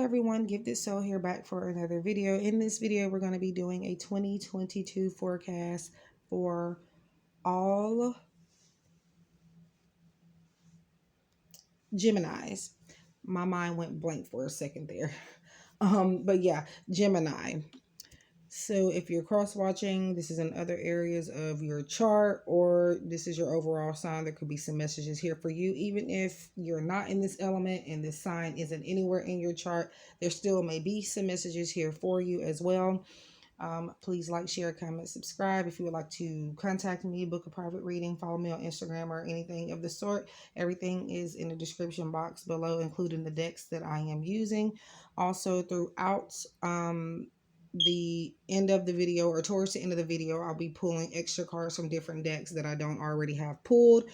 everyone, Gifted Soul here, back for another video. In this video, we're going to be doing a 2022 forecast for all Geminis. My mind went blank for a second there. But yeah, Gemini. So if you're cross-watching, this is in other areas of your chart, or this is your overall sign. There could be some messages here for you. Even if you're not in this element and this sign isn't anywhere in your chart, there still may be some messages here for you as well. Please like, share, comment, subscribe. If you would like to contact me, book a private reading, follow me on Instagram or anything of the sort. Everything is in the description box below, including the decks that I am using. Also, throughout the end of the video, or towards the end of the video, I'll be pulling extra cards from different decks that I don't already have pulled.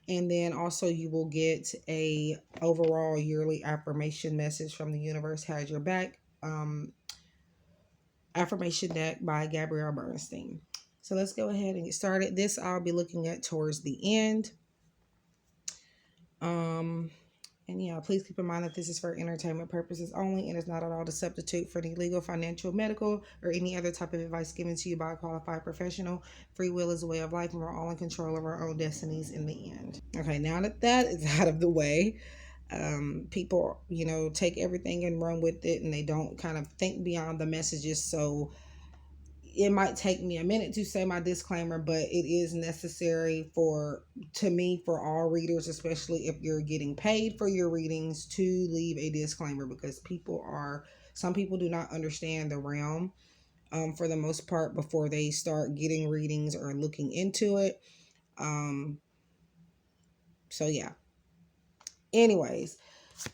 And then also you will get a overall yearly affirmation message from the universe has your back affirmation deck by Gabrielle Bernstein. So let's go ahead and get started. This I'll be looking at towards the end. And yeah, please keep in mind that this is for entertainment purposes only and is not at all to substitute for any legal, financial, medical, or any other type of advice given to you by a qualified professional. Free will is a way of life, and we're all in control of our own destinies in the end. Okay, now that that is out of the way, people, take everything and run with it, and they don't kind of think beyond the messages. So it might take me a minute to say my disclaimer, but it is necessary for all readers, especially if you're getting paid for your readings, to leave a disclaimer, because some people do not understand the realm for the most part before they start getting readings or looking into it. So yeah. Anyways,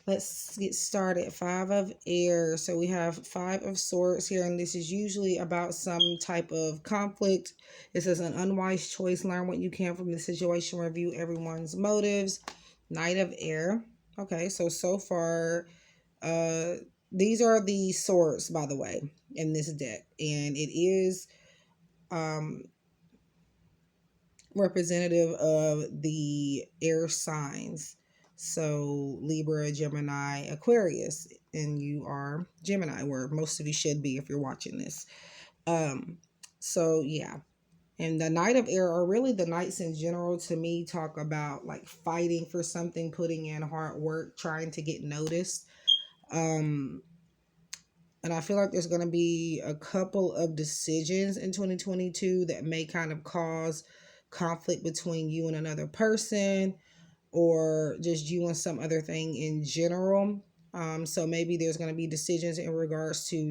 let's get started. 5 of air. So we have 5 of swords here, and this is usually about some type of conflict. It says an unwise choice. Learn what you can from the situation. Review everyone's motives. Knight of air. Okay, so far, these are the swords, by the way, in this deck, and it is representative of the air signs. So Libra, Gemini, Aquarius, and you are Gemini, where most of you should be if you're watching this. So yeah. And the Knight of Air, or really the Knights in general, to me talk about like fighting for something, putting in hard work, trying to get noticed. And I feel like there's going to be a couple of decisions in 2022 that may kind of cause conflict between you and another person, or just you and some other thing in general. So maybe there's going to be decisions in regards to your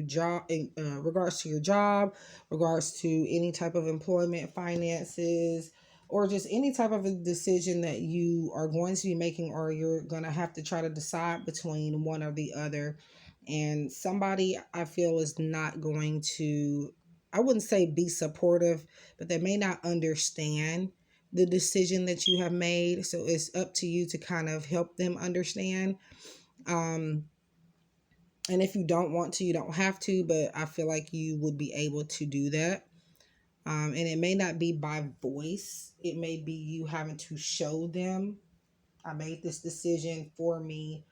job, regards to any type of employment, finances, or just any type of a decision that you are going to be making, or you're going to have to try to decide between one or the other. And somebody, I feel, is not going to, I wouldn't say be supportive, but they may not understand the decision that you have made. So it's up to you to kind of help them understand. And if you don't want to, you don't have to, but I feel like you would be able to do that. And it may not be by voice. It may be you having to show them, I made this decision for me,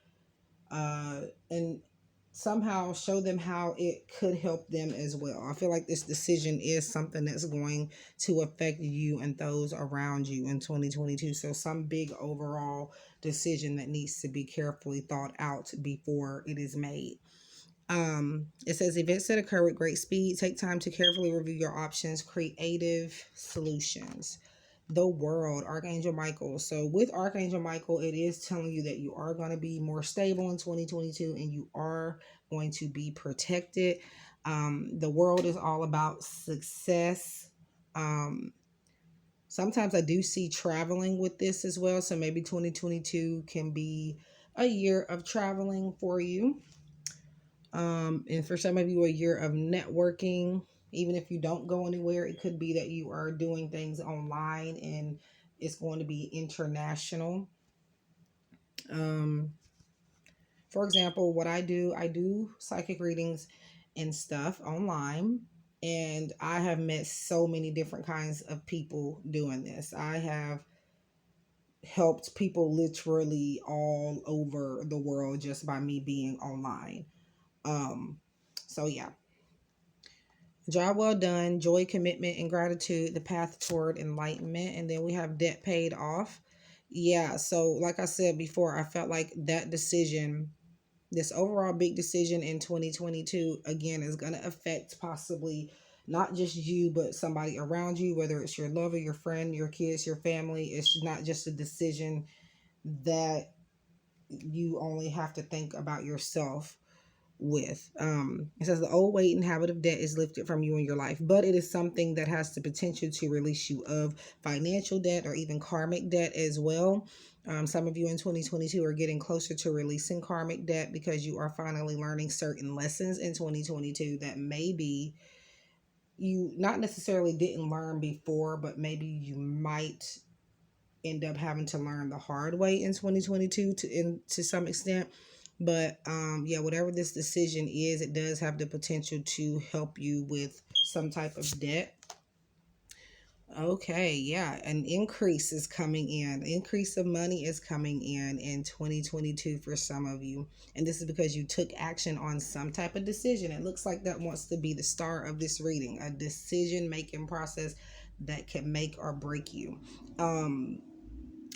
and somehow show them how it could help them as well. I feel like this decision is something that's going to affect you and those around you in 2022. So some big overall decision that needs to be carefully thought out before it is made. It says events that occur with great speed. Take time to carefully review your options. Creative solutions. The World, Archangel Michael. So with Archangel Michael, it is telling you that you are going to be more stable in 2022 and you are going to be protected. The World is all about success. Sometimes I do see traveling with this as well. So maybe 2022 can be a year of traveling for you. And for some of you, a year of networking. Even if you don't go anywhere, it could be that you are doing things online and it's going to be international. For example, what I do psychic readings and stuff online. And I have met so many different kinds of people doing this. I have helped people literally all over the world just by me being online. So yeah. Job well done, joy, commitment, and gratitude, the path toward enlightenment. And then we have debt paid off. Yeah, so like I said before, I felt like that decision, this overall big decision in 2022, again, is going to affect possibly not just you, but somebody around you, whether it's your lover, your friend, your kids, your family. It's not just a decision that you only have to think about yourself with. It says the old weight and habit of debt is lifted from you in your life, but it is something that has the potential to release you of financial debt or even karmic debt as well. Some of you in 2022 are getting closer to releasing karmic debt because you are finally learning certain lessons in 2022 that maybe you not necessarily didn't learn before, but maybe you might end up having to learn the hard way in 2022 to some extent. But yeah, whatever this decision is, it does have the potential to help you with some type of debt. Okay, yeah, an increase is coming in. Increase of money is coming in 2022 for some of you. And this is because you took action on some type of decision. It looks like that wants to be the star of this reading, a decision making process that can make or break you.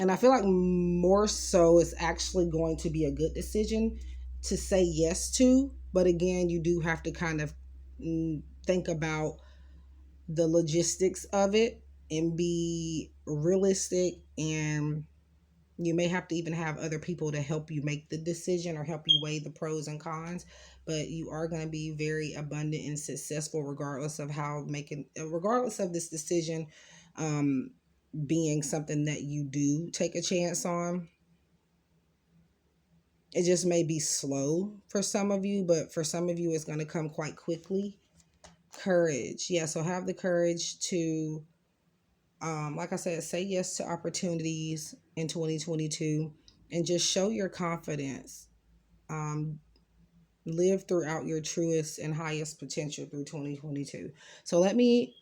And I feel like more so it's actually going to be a good decision to say yes to. But again, you do have to kind of think about the logistics of it and be realistic. And you may have to even have other people to help you make the decision or help you weigh the pros and cons. But you are going to be very abundant and successful regardless of regardless of this decision. Being something that you do take a chance on. It just may be slow for some of you, but for some of you, it's going to come quite quickly. Courage. Yeah, so have the courage to, like I said, say yes to opportunities in 2022 and just show your confidence. Live throughout your truest and highest potential through 2022. So let me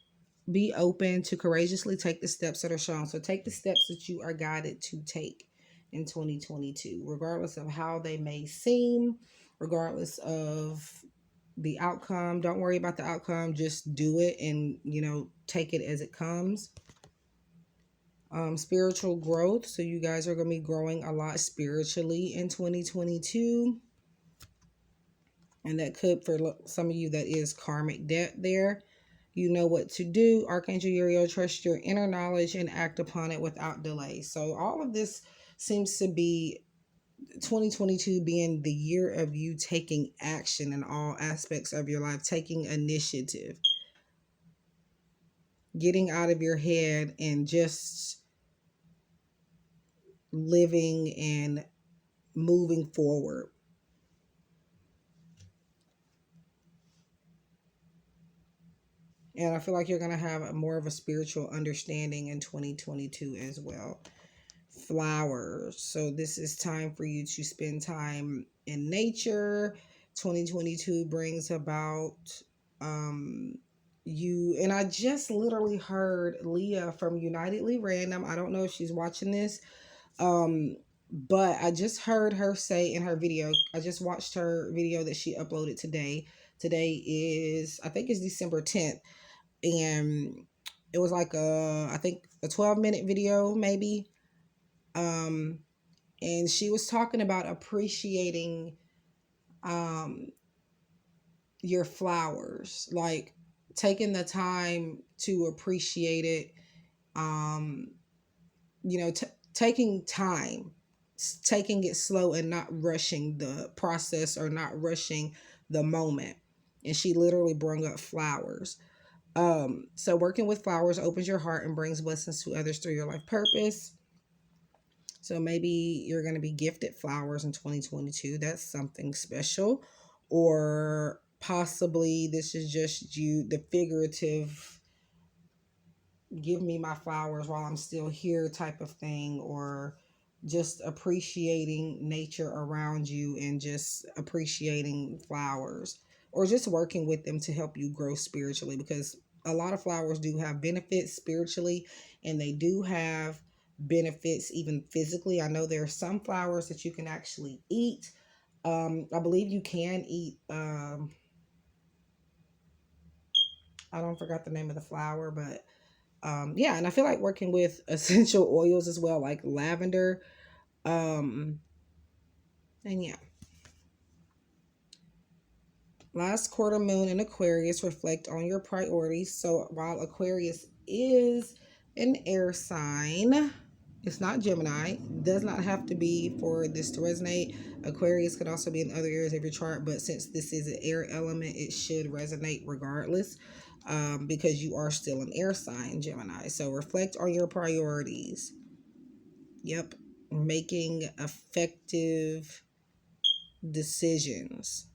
be open to courageously take the steps that are shown. So take the steps that you are guided to take in 2022, regardless of how they may seem, regardless of the outcome. Don't worry about the outcome. Just do it and, take it as it comes. Spiritual growth. So you guys are going to be growing a lot spiritually in 2022. And that could, for some of you, that is karmic debt there. You know what to do. Archangel Uriel, trust your inner knowledge and act upon it without delay. So all of this seems to be 2022 being the year of you taking action in all aspects of your life, taking initiative, getting out of your head and just living and moving forward. And I feel like you're going to have more of a spiritual understanding in 2022 as well. Flowers. So this is time for you to spend time in nature. 2022 brings about you, and I just literally heard Leah from Unitedly Random. I don't know if she's watching this. But I just heard her say in her video, I just watched her video that she uploaded today. Today is, I think it's December 10th. And it was like I think a 12-minute video maybe. And she was talking about appreciating your flowers, like taking the time to appreciate it. Taking time, taking it slow and not rushing the process or not rushing the moment. And she literally brought up flowers. So working with flowers opens your heart and brings blessings to others through your life purpose. So maybe you're going to be gifted flowers in 2022. That's something special. Or possibly this is just the figurative give me my flowers while I'm still here type of thing, or just appreciating nature around you and just appreciating flowers, or just working with them to help you grow spiritually, because a lot of flowers do have benefits spiritually and they do have benefits even physically. I know there are some flowers that you can actually eat. I believe you can eat, I don't forgot the name of the flower, but yeah, and I feel like working with essential oils as well, like lavender. Um, and yeah, last quarter moon in Aquarius, reflect on your priorities. So while Aquarius is an air sign, it's not Gemini. Does not have to be for this to resonate. Aquarius could also be in other areas of your chart, but since this is an air element, it should resonate regardless, because you are still an air sign, Gemini. So reflect on your priorities. Yep. Making effective decisions.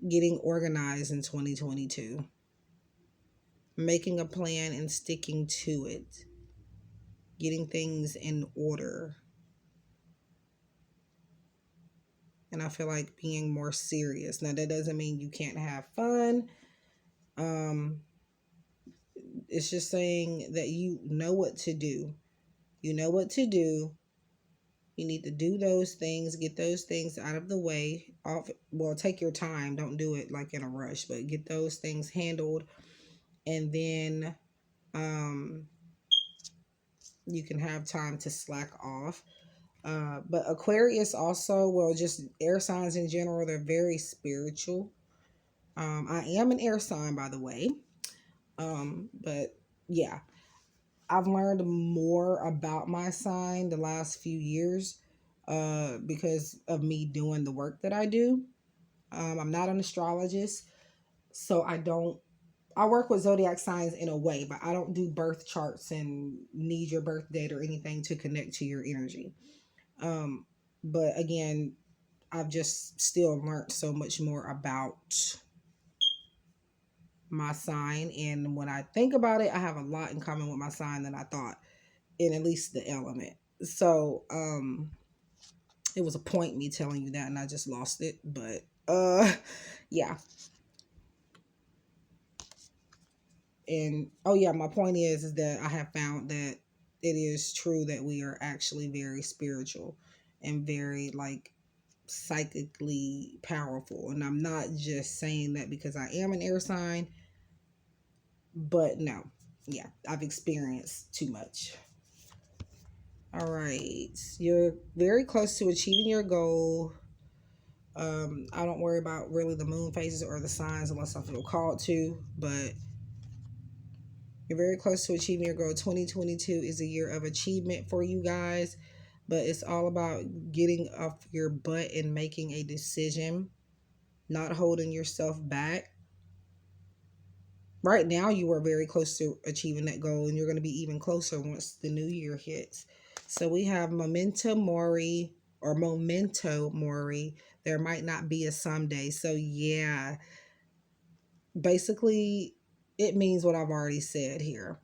Getting organized in 2022. Making a plan and sticking to it. Getting things in order. And I feel like being more serious. Now, that doesn't mean you can't have fun. Um, it's just saying that you know what to do. You know what to do. You need to do those things, get those things out of the way. Well, take your time. Don't do it like in a rush, but get those things handled. And then you can have time to slack off. But Aquarius also, well, just air signs in general, they're very spiritual. I am an air sign, by the way. But yeah, I've learned more about my sign the last few years because of me doing the work that I do. I'm not an astrologist, so I work with zodiac signs in a way, but I don't do birth charts and need your birth date or anything to connect to your energy. Um, but again, I've just still learned so much more about my sign. And when I think about it, I have a lot in common with my sign than I thought, in at least the element. So, it was a point me telling you that and I just lost it. But yeah. And oh yeah, my point is that I have found that it is true that we are actually very spiritual and very like psychically powerful. And I'm not just saying that because I am an air sign, but no. Yeah, I've experienced too much. All right. You're very close to achieving your goal. I don't worry about really the moon phases or the signs unless I feel called to, but you're very close to achieving your goal. 2022 is a year of achievement for you guys, but it's all about getting off your butt and making a decision, not holding yourself back. Right now, you are very close to achieving that goal, and you're going to be even closer once the new year hits. So we have Memento Mori or Memento Mori. There might not be a someday. So yeah, basically, it means what I've already said here.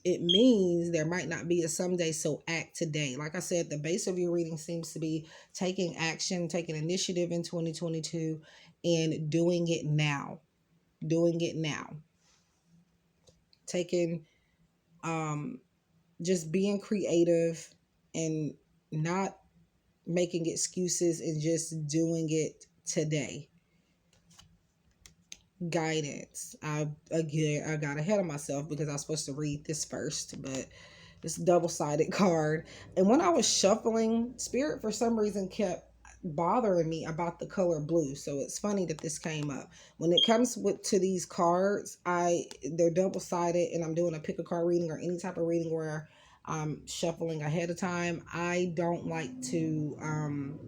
It means there might not be a someday, so act today. Like I said, the base of your reading seems to be taking action, taking initiative in 2022, and doing it now. Doing it now. Taking, just being creative and not making excuses and just doing it today. Guidance. I got ahead of myself because I was supposed to read this first, but this double-sided card. And when I was shuffling, Spirit for some reason kept bothering me about the color blue. So it's funny that this came up. When it comes to these cards, they're double-sided and I'm doing a pick a card reading or any type of reading where I'm shuffling ahead of time. I don't like to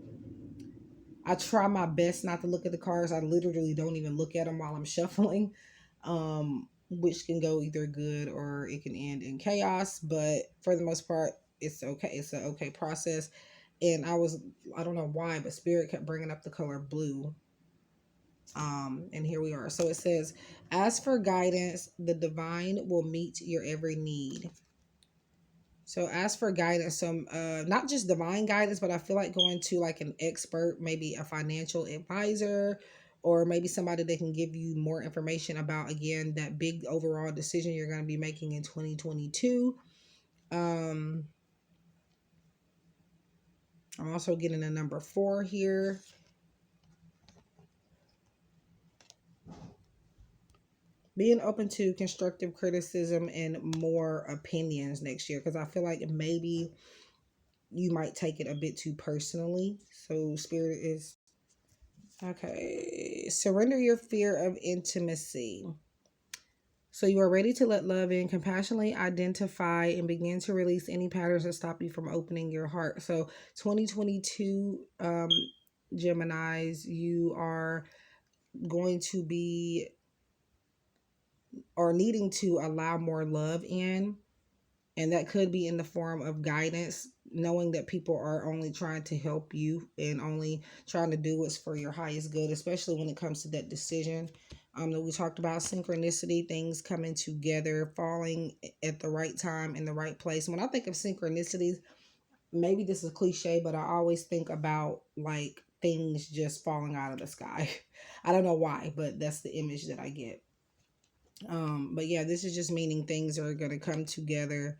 I try my best not to look at the cards. I literally don't even look at them while I'm shuffling, which can go either good or it can end in chaos. But for the most part, it's okay. It's an okay process. And I don't know why, but Spirit kept bringing up the color blue. And here we are. So it says, ask for guidance. The divine will meet your every need. So ask for guidance, some not just divine guidance, but I feel like going to like an expert, maybe a financial advisor, or maybe somebody that can give you more information about again that big overall decision you're going to be making in 2022. I'm also getting a number 4 here. Being open to constructive criticism and more opinions next year, because I feel like maybe you might take it a bit too personally. So Spirit is okay. Surrender your fear of intimacy. So you are ready to let love in, compassionately identify and begin to release any patterns that stop you from opening your heart. So 2022 Geminis, you are going to be or needing to allow more love in, and that could be in the form of guidance, knowing that people are only trying to help you and only trying to do what's for your highest good, especially when it comes to that decision that we talked about. Synchronicity, things coming together, falling at the right time in the right place. When I think of synchronicities, maybe this is cliche, but I always think about like things just falling out of the sky. I don't know why, but that's the image that I get. But yeah, this is just meaning things are going to come together,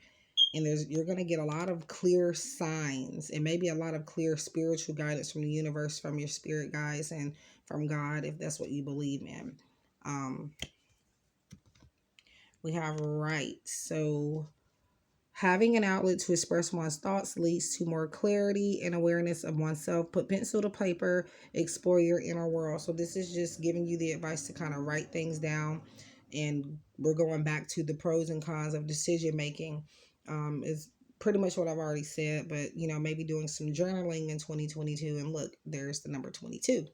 and you're going to get a lot of clear signs and maybe a lot of clear spiritual guidance from the universe, from your spirit guides, and from God, if that's what you believe in. We have right. So having an outlet to express one's thoughts leads to more clarity and awareness of oneself. Put pencil to paper, explore your inner world. So this is just giving you the advice to kind of write things down. And we're going back to the pros and cons of decision making. Is pretty much what I've already said, but maybe doing some journaling in 2022. And look, there's the number 22.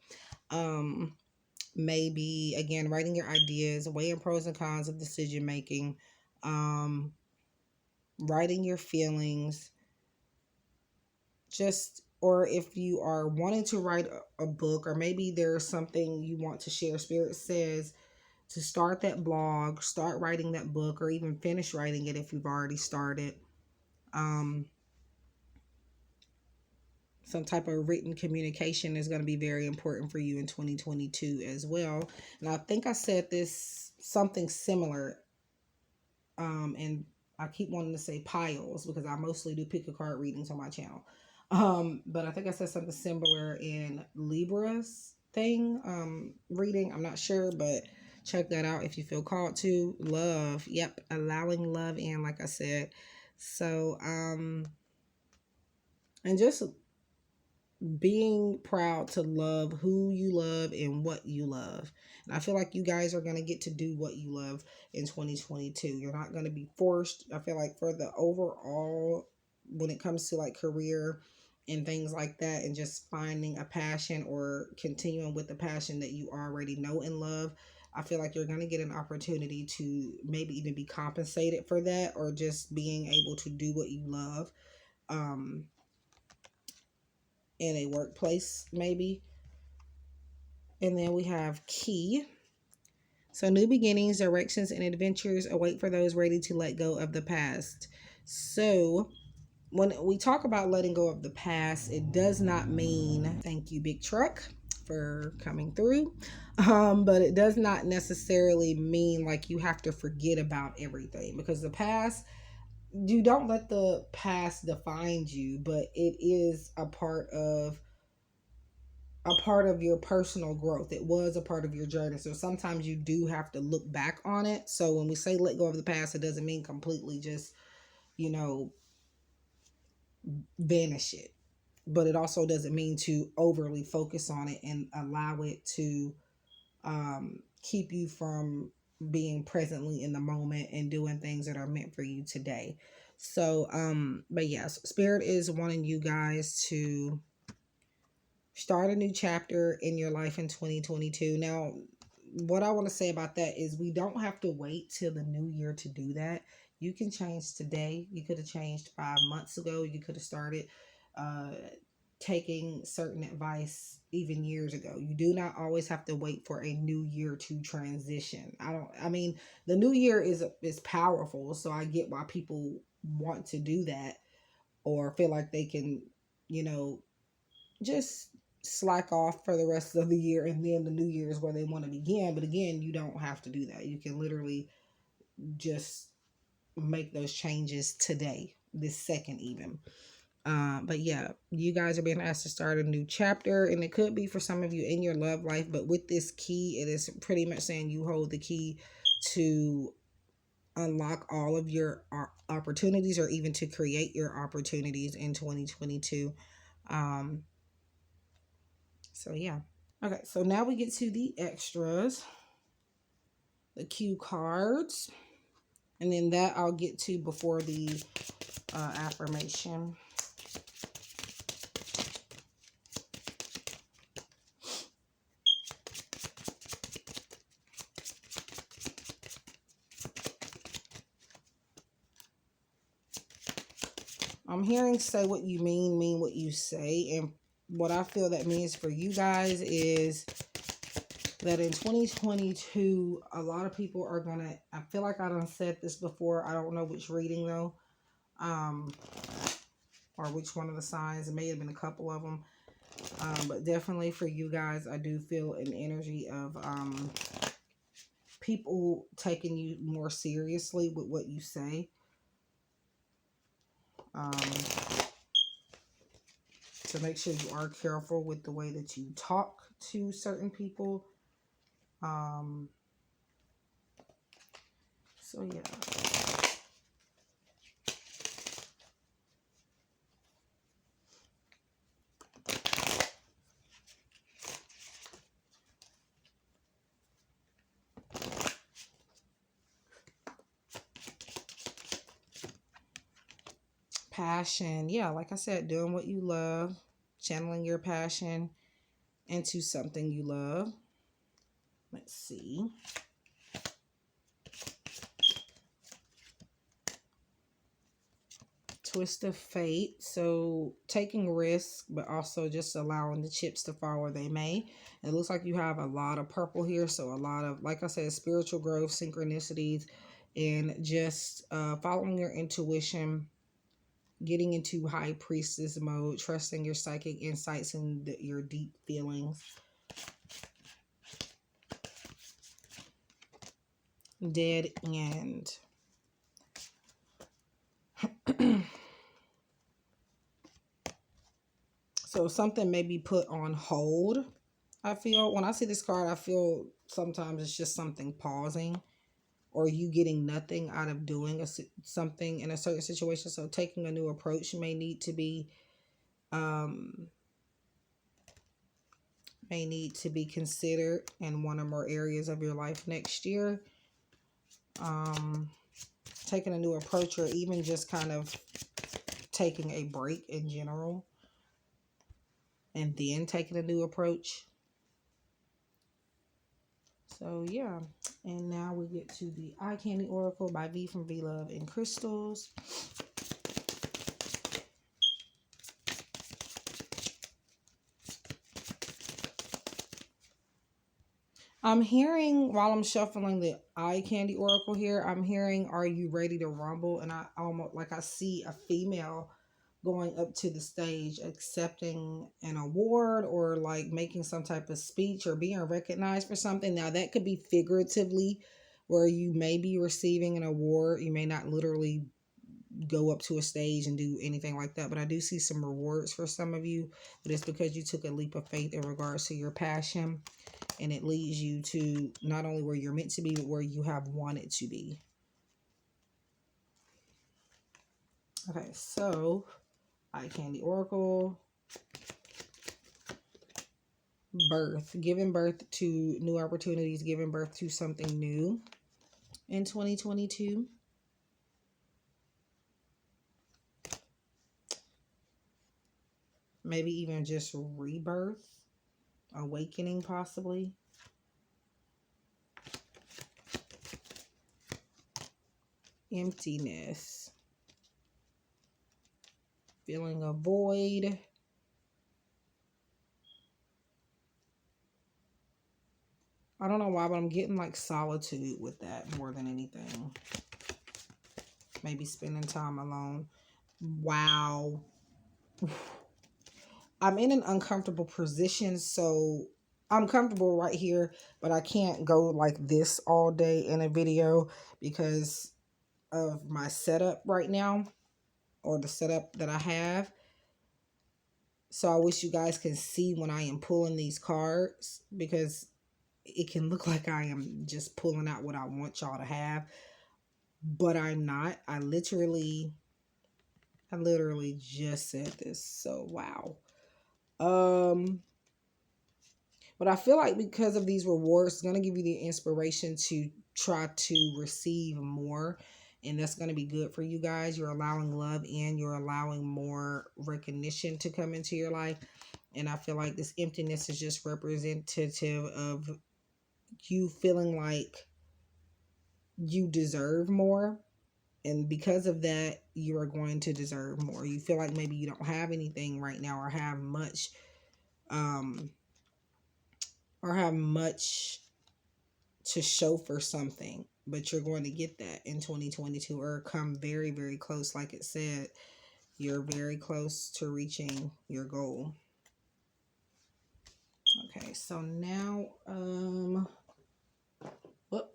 Maybe again, writing your ideas, weighing pros and cons of decision making. Writing your feelings, or if you are wanting to write a book, or maybe there's something you want to share, Spirit says to start that blog, start writing that book, or even finish writing it if you've already started. Some type of written communication is going to be very important for you in 2022 as well. And I think I said this something similar, and I keep wanting to say piles because I mostly do pick a card readings on my channel. But I think I said something similar in Libra's reading. I'm not sure, but check that out if you feel called to. Love. Yep. Allowing love in, like I said. So, and just being proud to love who you love and what you love. And I feel like you guys are going to get to do what you love in 2022. You're not going to be forced. I feel like for the overall, when it comes to like career and things like that, and just finding a passion or continuing with the passion that you already know and love, I feel like you're going to get an opportunity to maybe even be compensated for that, or just being able to do what you love. In a workplace, maybe. And then we have key. So new beginnings, directions, and adventures await for those ready to let go of the past. So when we talk about letting go of the past, it does not mean, thank you, big truck, for coming through. But it does not necessarily mean like you have to forget about everything, because the past, you don't let the past define you, but it is a part of your personal growth. It was a part of your journey. So sometimes you do have to look back on it. So when we say let go of the past, it doesn't mean completely just, vanish it. But it also doesn't mean to overly focus on it and allow it to keep you from being presently in the moment and doing things that are meant for you today. So, but yes, Spirit is wanting you guys to start a new chapter in your life in 2022. Now, what I want to say about that is we don't have to wait till the new year to do that. You can change today. You could have changed 5 months ago. You could have started taking certain advice even years ago. You do not always have to wait for a new year to transition. I mean, the new year is powerful, so I get why people want to do that, or feel like they can, just slack off for the rest of the year, and then the new year is where they want to begin. But again, you don't have to do that. You can literally just make those changes today, this second even. But yeah, you guys are being asked to start a new chapter, and it could be for some of you in your love life. But with this key, it is pretty much saying you hold the key to unlock all of your opportunities, or even to create your opportunities in 2022. Um, so yeah. Okay, so now we get to the extras, the cue cards, and then that I'll get to before the affirmation. I'm hearing say what you mean what you say. And what I feel that means for you guys is that in 2022, a lot of people are going to, I feel like I done said this before. I don't know which reading though, or which one of the signs. It may have been a couple of them. But definitely for you guys, I do feel an energy of people taking you more seriously with what you say. So make sure you are careful with the way that you talk to certain people. So yeah. Passion. Yeah, like I said, doing what you love, channeling your passion into something you love. Let's see. Twist of fate. So taking risks, but also just allowing the chips to fall where they may. It looks like you have a lot of purple here. So a lot of, like I said, spiritual growth, synchronicities, and just following your intuition, getting into high priestess mode, trusting your psychic insights and your deep feelings. Dead end. So something may be put on hold. I feel when I see this card, I feel sometimes it's just something pausing, or you getting nothing out of doing something in a certain situation. So taking a new approach may need to be considered in one or more areas of your life next year. Taking a new approach, or even just kind of taking a break in general, and then taking a new approach. So yeah, and now we get to the Eye Candy Oracle by V from V Love and Crystals. I'm hearing, while I'm shuffling the Eye Candy Oracle here, I'm hearing, are you ready to rumble? And I almost, like, I see a female going up to the stage, accepting an award, or like making some type of speech, or being recognized for something. Now that could be figuratively, where you may be receiving an award. You may not literally go up to a stage and do anything like that, but I do see some rewards for some of you. But it's because you took a leap of faith in regards to your passion, and it leads you to not only where you're meant to be, but where you have wanted to be. Okay, so Eye Candy Oracle. Birth. Giving birth to new opportunities, giving birth to something new in 2022. Maybe even just rebirth, awakening possibly. Emptiness. Feeling a void. I don't know why, but I'm getting like solitude with that more than anything. Maybe spending time alone. Wow. I'm in an uncomfortable position, so I'm comfortable right here, but I can't go like this all day in a video because of my setup right now, or the setup that I have. So I wish you guys can see when I am pulling these cards, because it can look like I am just pulling out what I want y'all to have, but I'm not. I literally just said this. So wow. But I feel like because of these rewards, it's going to give you the inspiration to try to receive more. And that's going to be good for you guys. You're allowing love and you're allowing more recognition to come into your life. And I feel like this emptiness is just representative of you feeling like you deserve more. And because of that, you are going to deserve more. You feel like maybe you don't have anything right now, or have much, to show for something, but you're going to get that in 2022, or come very, very close. Like it said, you're very close to reaching your goal. Okay, so now, whoop.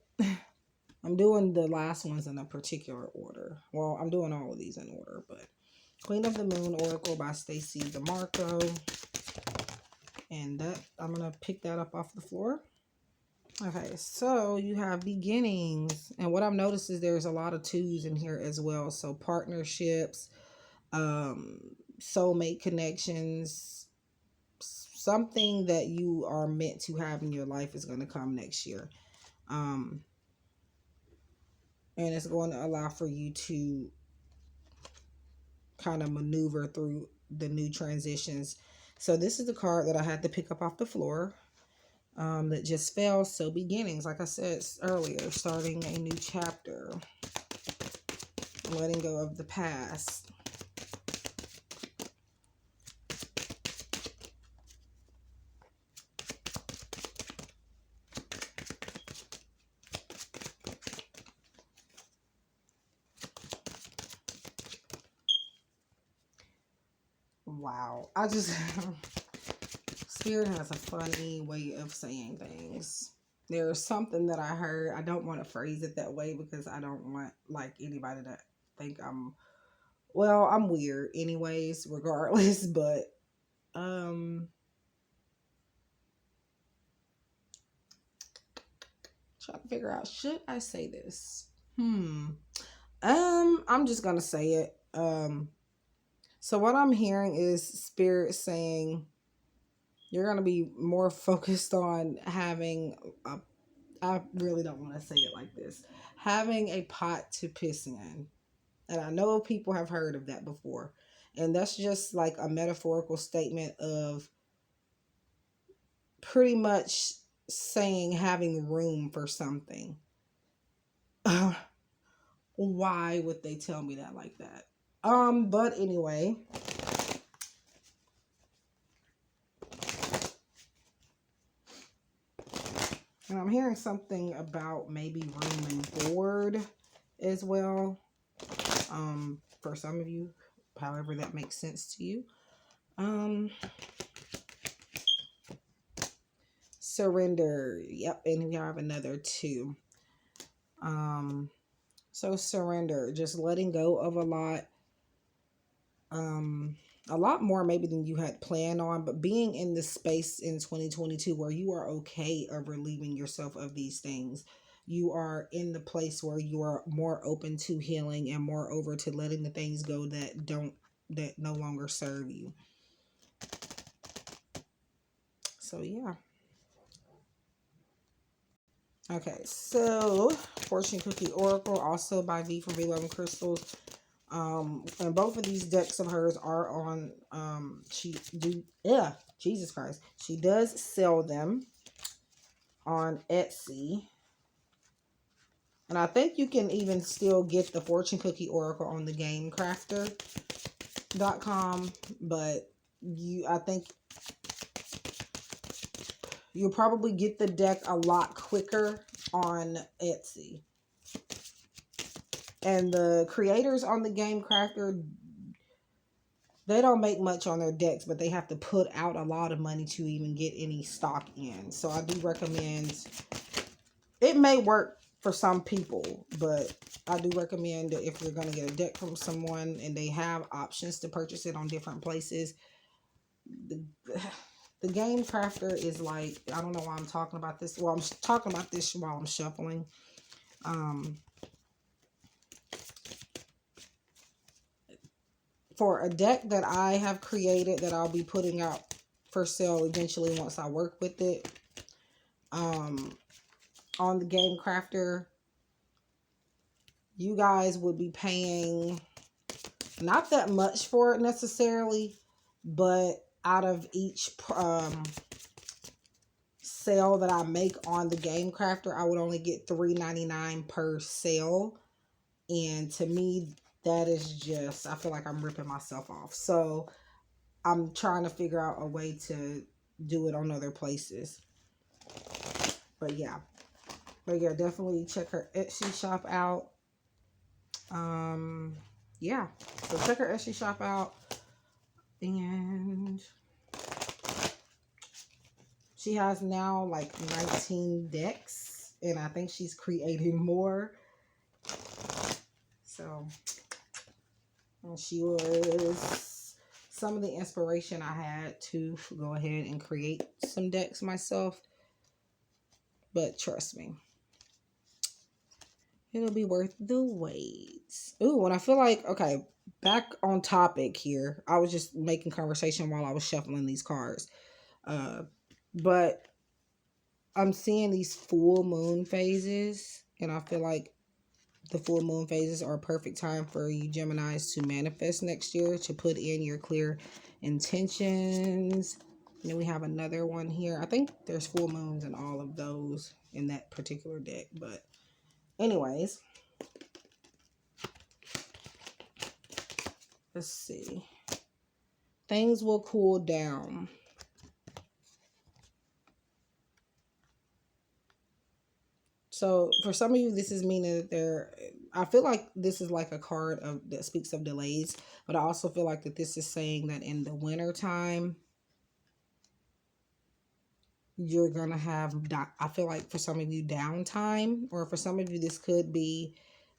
I'm doing the last ones in a particular order. Well, I'm doing all of these in order, but Queen of the Moon Oracle by Stacey Demarco. And that, I'm going to pick that up off the floor. Okay, so you have beginnings. And what I've noticed is there's a lot of twos in here as well. So partnerships, soulmate connections, something that you are meant to have in your life is going to come next year. And it's going to allow for you to kind of maneuver through the new transitions. So this is the card that I had to pick up off the floor, that just fell. So beginnings, like I said earlier, starting a new chapter, letting go of the past. Wow. Spirit has a funny way of saying things. There's something that I heard. I don't want to phrase it that way because I don't want like anybody to think I'm weird anyways, regardless, but trying to figure out, should I say this? I'm just gonna say it. So what I'm hearing is Spirit saying you're going to be more focused on having I really don't want to say it like this, having a pot to piss in. And I know people have heard of that before. And that's just like a metaphorical statement of pretty much saying having room for something. Why would they tell me that like that? But anyway, and I'm hearing something about maybe room and board as well. For some of you, however that makes sense to you. Surrender. Yep, and we have another 2. So surrender, just letting go of a lot more maybe than you had planned on, but being in this space in 2022 where you are okay of relieving yourself of these things. You are in the place where you are more open to healing and more over to letting the things go that no longer serve you. So yeah. Okay, so Fortune Cookie Oracle, also by V from V11 Crystals. And both of these decks of hers are on, Jesus Christ. She does sell them on Etsy. And I think you can even still get the Fortune Cookie Oracle on the GameCrafter.com. But I think you'll probably get the deck a lot quicker on Etsy. And the creators on the Game Crafter, they don't make much on their decks, but they have to put out a lot of money to even get any stock in. So I do recommend, it may work for some people, but I do recommend that if you're going to get a deck from someone and they have options to purchase it on different places, the, the game crafter is like, I don't know why I'm talking about this. Well, I'm talking about this while I'm shuffling. For a deck that I have created that I'll be putting out for sale eventually once I work with it, on the game crafter, you guys would be paying not that much for it necessarily, but out of each sale that I make on the game crafter, I would only get $3.99 per sale. And to me, that is just, I feel like I'm ripping myself off. So I'm trying to figure out a way to do it on other places. But yeah, definitely check her Etsy shop out. Yeah, so check her Etsy shop out. And she has now like 19 decks, and I think she's creating more. So, and she was some of the inspiration I had to go ahead and create some decks myself. But trust me, it'll be worth the wait. Ooh, and I feel like, okay, back on topic here. I was just making conversation while I was shuffling these cards. But I'm seeing these full moon phases, and I feel like the full moon phases are a perfect time for you Geminis to manifest next year, to put in your clear intentions. And then we have another one here. I think there's full moons in all of those in that particular deck. But anyways, let's see. Things will cool down. So for some of you, this is meaning that I feel like this is like a card that speaks of delays, but I also feel like that this is saying that in the winter time, you're going to have, I feel like for some of you, downtime, or for some of you, this could be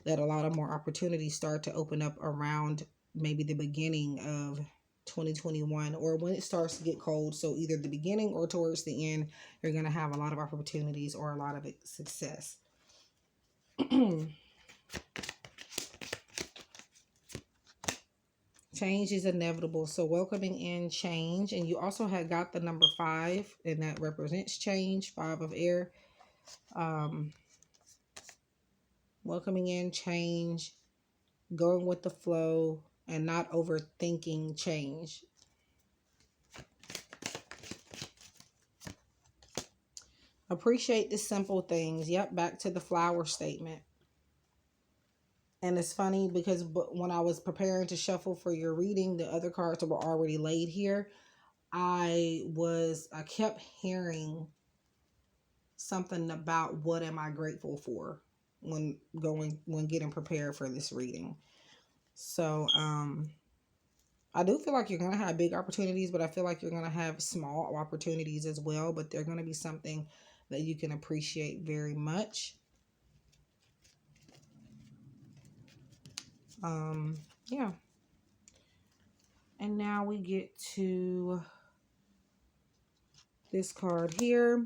that a lot of more opportunities start to open up around maybe the beginning of 2021, or when it starts to get cold. So either the beginning or towards the end, you're going to have a lot of opportunities or a lot of success. Change is inevitable. So welcoming in change. And you also had got the number 5, and that represents change, 5 of air. Welcoming in change, going with the flow, and not overthinking change. Appreciate the simple things. Yep, back to the flower statement. And it's funny because when I was preparing to shuffle for your reading, the other cards that were already laid here, I kept hearing something about what am I grateful for when getting prepared for this reading. So I do feel like you're going to have big opportunities, but I feel like you're going to have small opportunities as well, but they're going to be something that you can appreciate very much. Yeah. And now we get to this card here.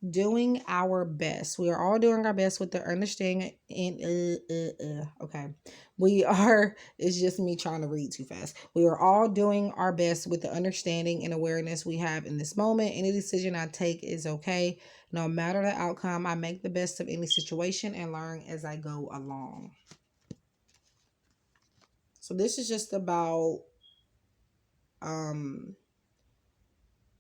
Doing our best. We are all doing our best with the understanding and okay. It's just me trying to read too fast. We are all doing our best with the understanding and awareness we have in this moment. Any decision I take is okay. No matter the outcome, I make the best of any situation and learn as I go along. So this is just about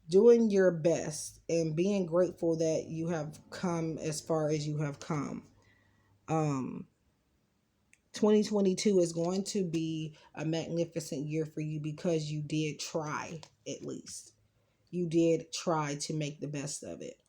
doing your best and being grateful that you have come as far as you have come. 2022 is going to be a magnificent year for you because you did try, at least. You did try to make the best of it.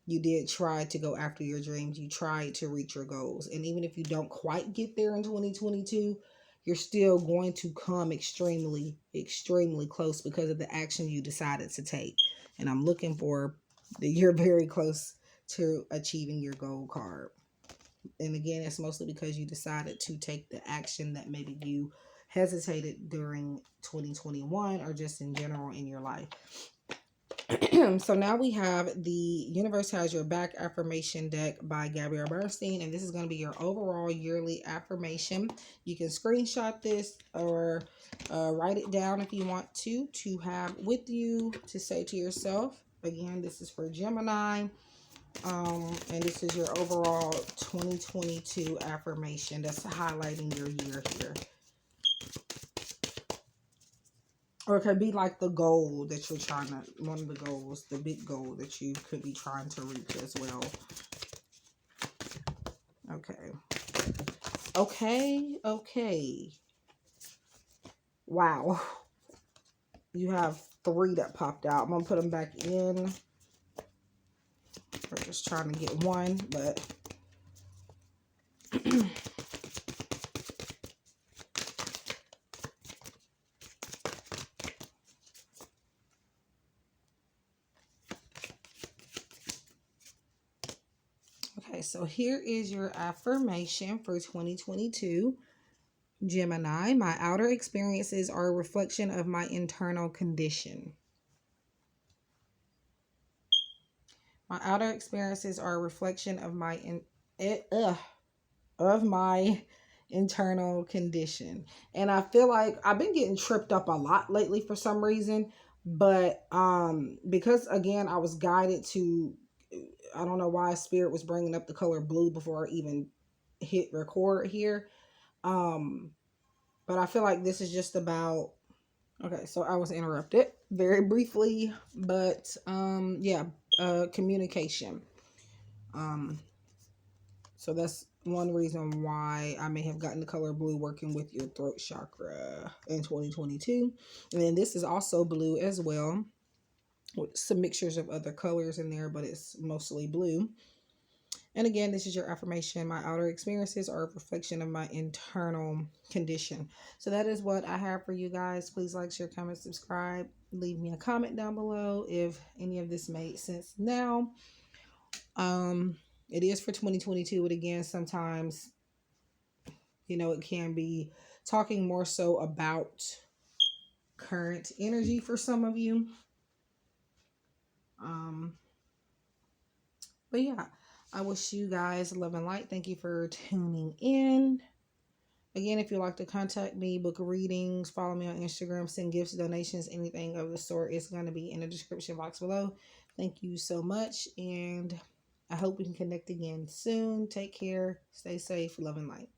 You did try to go after your dreams. You tried to reach your goals. And even if you don't quite get there in 2022, you're still going to come extremely, extremely close because of the action you decided to take. And I'm looking for that you're very close to achieving your goal card. And again, it's mostly because you decided to take the action that maybe you hesitated during 2021 or just in general in your life. So now we have the Universe Has Your Back affirmation deck by Gabrielle Bernstein, and this is going to be your overall yearly affirmation. You can screenshot this or write it down if you want to have with you to say to yourself. Again, this is for Gemini, and this is your overall 2022 affirmation that's highlighting your year here. Or it could be like the goal that you're trying to, one of the goals, the big goal that you could be trying to reach as well. Okay. Okay. Wow. You have 3 that popped out. I'm going to put them back in. We're just trying to get 1, but... Okay, so here is your affirmation for 2022. Gemini, my outer experiences are a reflection of my internal condition. My outer experiences are a reflection of my internal condition. And I feel like I've been getting tripped up a lot lately for some reason, but because again I was guided to, I don't know why Spirit was bringing up the color blue before I even hit record here. But I feel like this is just about, okay, so I was interrupted very briefly, but communication. So that's one reason why I may have gotten the color blue working with your throat chakra in 2022. And then this is also blue as well, with some mixtures of other colors in there, but it's mostly blue. And again, this is your affirmation. My outer experiences are a reflection of my internal condition. So that is what I have for you guys. Please like, share, comment, subscribe. Leave me a comment down below if any of this made sense now. It is for 2022, but again, sometimes, it can be talking more so about current energy for some of you. But yeah, I wish you guys love and light. Thank you for tuning in. Again, if you'd like to contact me, book readings, follow me on Instagram, send gifts, donations, anything of the sort, it's going to be in the description box below. Thank you so much, and I hope we can connect again soon. Take care. Stay safe. Love and light.